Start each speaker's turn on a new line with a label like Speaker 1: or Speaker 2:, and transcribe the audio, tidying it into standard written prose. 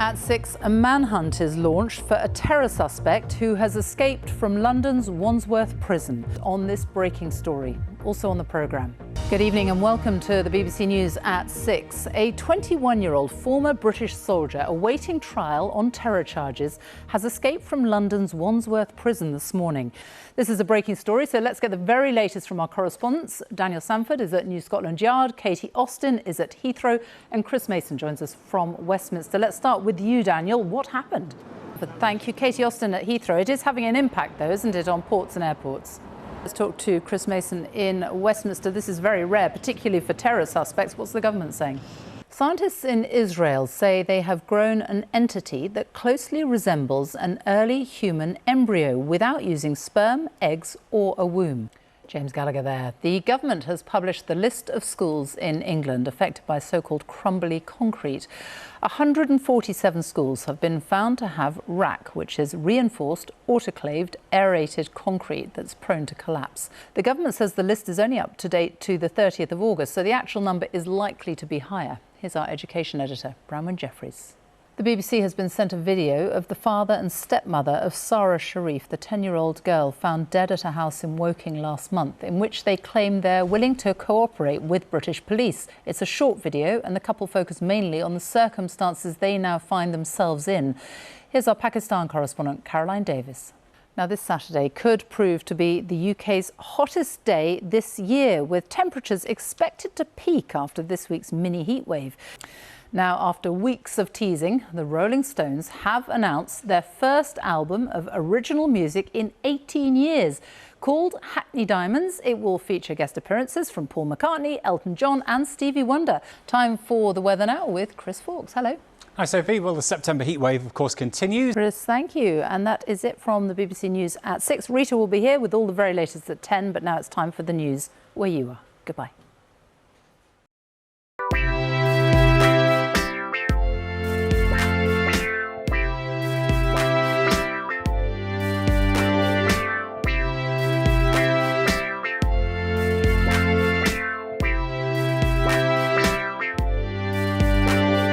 Speaker 1: At 6, a manhunt is launched for a terror suspect who has escaped from London's Wandsworth prison. On this breaking story, also on the programme. Good evening and welcome to the BBC News at 6. A 21-year-old former British soldier awaiting trial on terror charges has escaped from London's Wandsworth prison this morning. This is a breaking story, so let's get the very latest from our correspondents. Daniel Sanford is at New Scotland Yard, Katie Austin is at Heathrow, and Chris Mason joins us from Westminster. Let's start with you, Daniel. What happened? Thank you. Katie Austin at Heathrow. It is having an impact, though, isn't it, on ports and airports? Let's talk to Chris Mason in Westminster. This is very rare, particularly for terror suspects. What's the government saying? Scientists in Israel say they have grown an entity that closely resembles an early human embryo without using sperm, eggs or a womb. James Gallagher there. The government has published the list of schools in England affected by so-called crumbly concrete. 147 schools have been found to have RAC, which is reinforced, autoclaved, aerated concrete that's prone to collapse. The government says the list is only up to date to the 30th of August, so the actual number is likely to be higher. Here's our education editor, Bronwyn Jeffries. The BBC has been sent a video of the father and stepmother of Sara Sharif, the 10-year-old girl found dead at a house in Woking last month, in which they claim they're willing to cooperate with British police. It's a short video and the couple focus mainly on the circumstances they now find themselves in. Here's our Pakistan correspondent, Caroline Davis. Now, this Saturday could prove to be the UK's hottest day this year, with temperatures expected to peak after this week's mini heatwave. Now, after weeks of teasing, the Rolling Stones have announced their first album of original music in 18 years. Called Hackney Diamonds, it will feature guest appearances from Paul McCartney, Elton John and Stevie Wonder. Time for the weather now with Chris Fawkes. Hello.
Speaker 2: Hi Sophie. Well, the September heatwave of course continues.
Speaker 1: Chris, thank you. And that is it from the BBC News at 6. Rita will be here with all the very latest at 10, but now it's time for the news where you are. Goodbye.